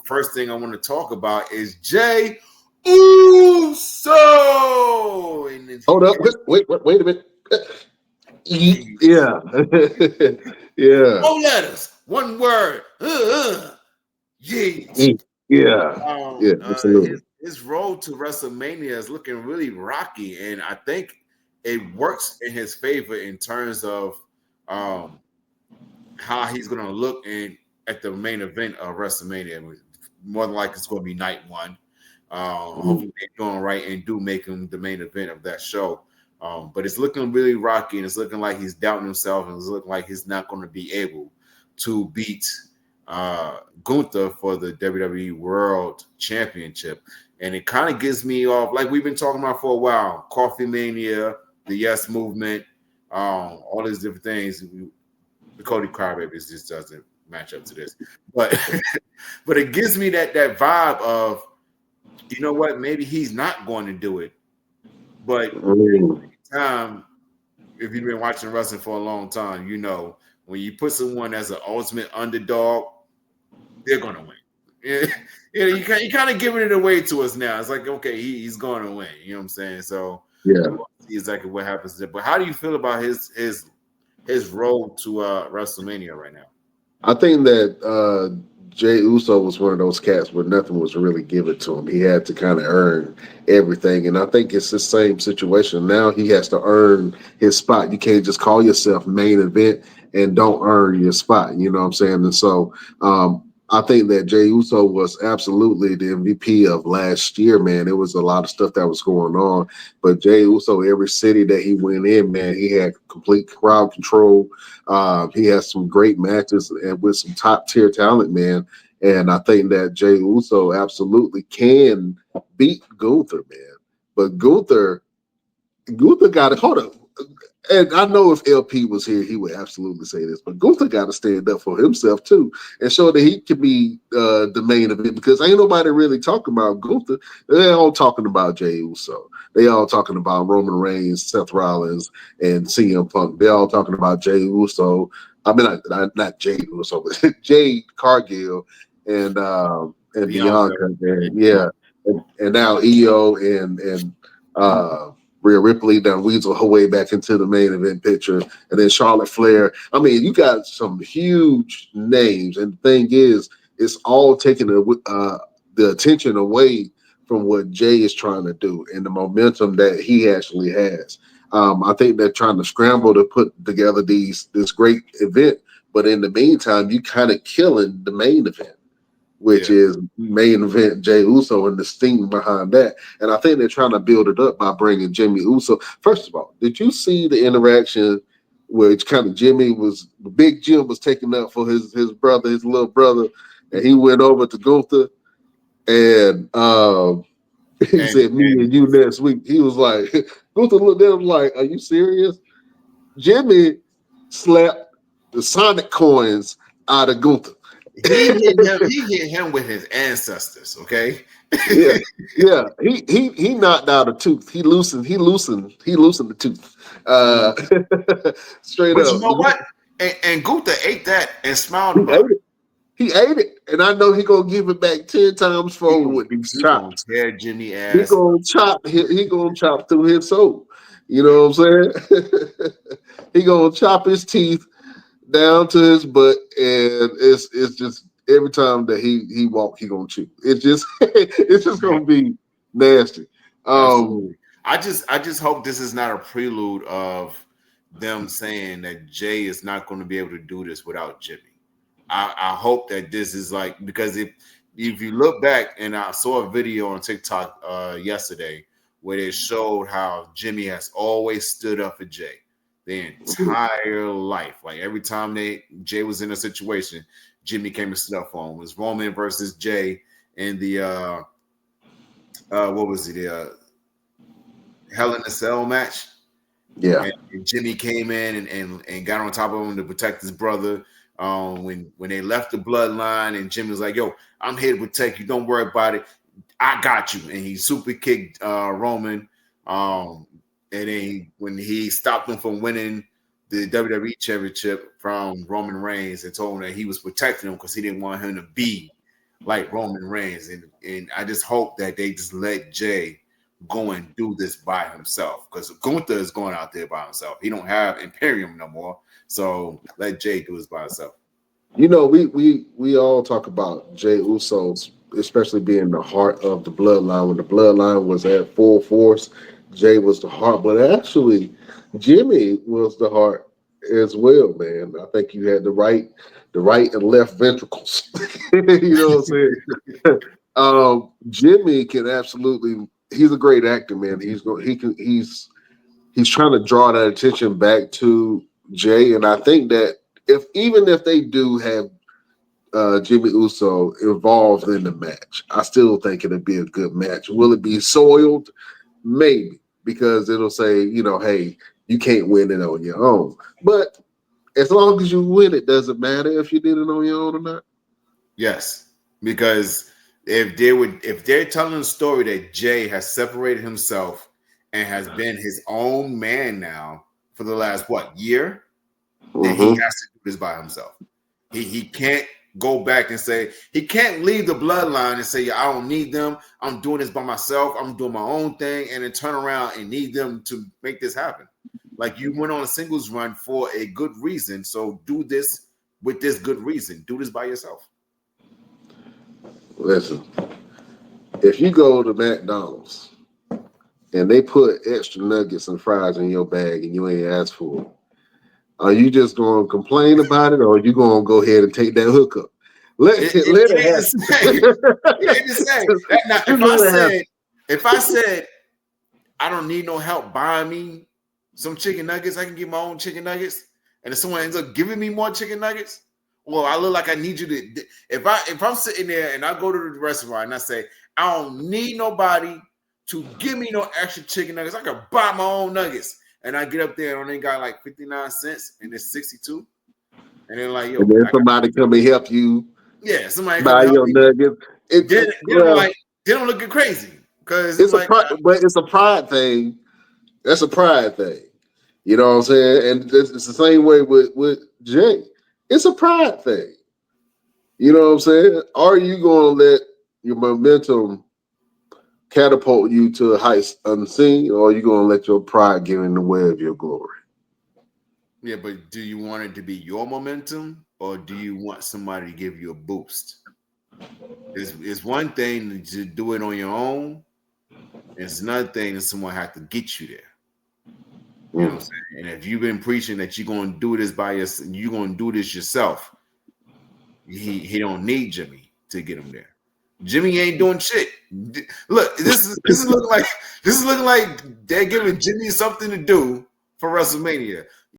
First thing I want to talk about is Jay Uso. And Hold up. Wait a minute. Yeah. Yeah. 4 letters, one word. Yeet. Yeah. Yeah. His Absolutely. road to WrestleMania is looking really rocky, and I think it works in his favor in terms of um, how he's going to look in at the main event of WrestleMania. More than likely, it's going to be night one. Hopefully, they're doing right and do make him the main event of that show. But it's looking really rocky, and it's looking like he's doubting himself, and it's looking like he's not going to be able to beat Gunther for the WWE World Championship. And it kind of gives me off, like we've been talking about for a while, Coffee Mania, the Yes Movement, all these different things. The Cody Crybabies just doesn't match up to this, but but it gives me that vibe of, you know what, maybe he's not going to do it, but time, if you've been watching wrestling for a long time, you know when you put someone as an ultimate underdog, they're going to win. You kind of giving it away to us now. It's like, okay, he's going to win. You know what I'm saying? So Yeah. we'll see exactly what happens there. But how do you feel about his road to WrestleMania right now? I think that Jay Uso was one of those cats where nothing was really given to him. He had to kind of earn everything. And I think it's the same situation. Now he has to earn his spot. You can't just call yourself main event and don't earn your spot. You know what I'm saying? And so I think that Jay Uso was absolutely the MVP of last year, man. It was a lot of stuff that was going on. But Jay Uso, every city that he went in, man, he had complete crowd control. He has some great matches and with some top tier talent, man. And I think that Jay Uso absolutely can beat Gunther, man. But Gunther got to hold up. And I know if LP was here, he would absolutely say this. But Gunther got to stand up for himself too and show that he can be the main event, because ain't nobody really talking about Gunther. They're all talking about Jey Uso. They all talking about Roman Reigns, Seth Rollins, and CM Punk. They're all talking about Jey Uso. I mean, not Jey Uso, but Jade Cargill and Bianca. Bianca. And yeah, and now EO and Rhea Ripley done weasel her way back into the main event picture, and then Charlotte Flair. I mean, you got some huge names, and the thing is, it's all taking the attention away from what Jay is trying to do and the momentum that he actually has. I think they're trying to scramble to put together this great event, but in the meantime, you kind of killing the main event, which is main event Jay Uso and the steam behind that. And I think they're trying to build it up by bringing Jimmy Uso. First of all, did you see the interaction where it's kind of Big Jim was taking up for his brother, his little brother, and he went over to Gunther and he said, "Me and you next week." He was like, Gunther looked at him like, "Are you serious?" Jimmy slapped the Sonic coins out of Gunther. He hit him with his ancestors. Okay. Yeah, yeah. He knocked out a tooth. He loosened the tooth. Straight But you up. know what? And Gunther ate that and smiled He about ate it. He ate it. And I know he gonna give it back 10 times it. forward with these He gonna chops. tear Jimmy He ass. gonna chop he gonna chop through his soul. You know what I'm saying? He gonna chop his teeth down to his butt, and it's just every time that he walk, he gonna chew. It's just gonna be nasty. Absolutely. I just hope this is not a prelude of them saying that Jay is not going to be able to do this without Jimmy. I hope that this is like, because if you look back, and I saw a video on TikTok yesterday where they showed how Jimmy has always stood up for Jay the entire life. Like every time Jay was in a situation, Jimmy came and stood up for him. It was Roman versus Jay in the what was it? The Hell in a Cell match. Yeah. And Jimmy came in and got on top of him to protect his brother. When they left the bloodline, and Jimmy was like, "Yo, I'm here to protect you. Don't worry about it. I got you." And he super kicked Roman. And then when he stopped him from winning the WWE Championship from Roman Reigns, and told him that he was protecting him because he didn't want him to be like Roman Reigns, and I just hope that they just let Jay go and do this by himself, because Gunther is going out there by himself. He don't have Imperium no more, so let Jay do this by himself. You know, we all talk about Jey Uso's, especially being the heart of the bloodline. When the bloodline was at full force, Jay was the heart, but actually, Jimmy was the heart as well, man. I think you had the right and left ventricles. You know what I'm saying? Jimmy can absolutely. He's a great actor, man. He's going. He can. He's trying to draw that attention back to Jay, and I think that even if they do have Jimmy Uso involved in the match, I still think it'll be a good match. Will it be soiled? Maybe, because it'll say, you know, hey, you can't win it on your own. But as long as you win, it doesn't matter if you did it on your own or not. Yes, because if they're telling the story that Jay has separated himself and has been his own man now for the last year, then he has to do this by himself. He can't go back and say, he can't leave the bloodline and say, I don't need them. I'm doing this by myself. I'm doing my own thing, and then turn around and need them to make this happen. Like, you went on a singles run for a good reason, so do this with this good reason. Do this by yourself. Listen, if you go to McDonald's and they put extra nuggets and fries in your bag and you ain't asked for it, are you just going to complain about it, or are you going to go ahead and take that hookup? Let it happen. It ain't the same. Now, if I said I don't need no help buying me some chicken nuggets, I can get my own chicken nuggets, and if someone ends up giving me more chicken nuggets, well, I look like I need you to. If I'm sitting there and I go to the restaurant and I say I don't need nobody to give me no extra chicken nuggets, I can buy my own nuggets. And I get up there and they got like 59 cents and it's 62. And they're like, yo, and then somebody come and help you. Yeah, somebody buy your nuggets. They don't look crazy. Because it's but it's a pride thing. That's a pride thing. You know what I'm saying? And it's the same way with Jay. It's a pride thing. You know what I'm saying? Are you going to let your momentum catapult you to a heights unseen, or are you going to let your pride get in the way of your glory? Yeah, but do you want it to be your momentum, or do you want somebody to give you a boost? It's one thing to do it on your own. It's another thing that someone has to get you there. You know what I'm saying? And if you've been preaching that you're going to do this by yourself, you're going to do this yourself, he don't need Jimmy to get him there. Jimmy ain't doing shit. Look, this is looking like they're giving Jimmy something to do for WrestleMania.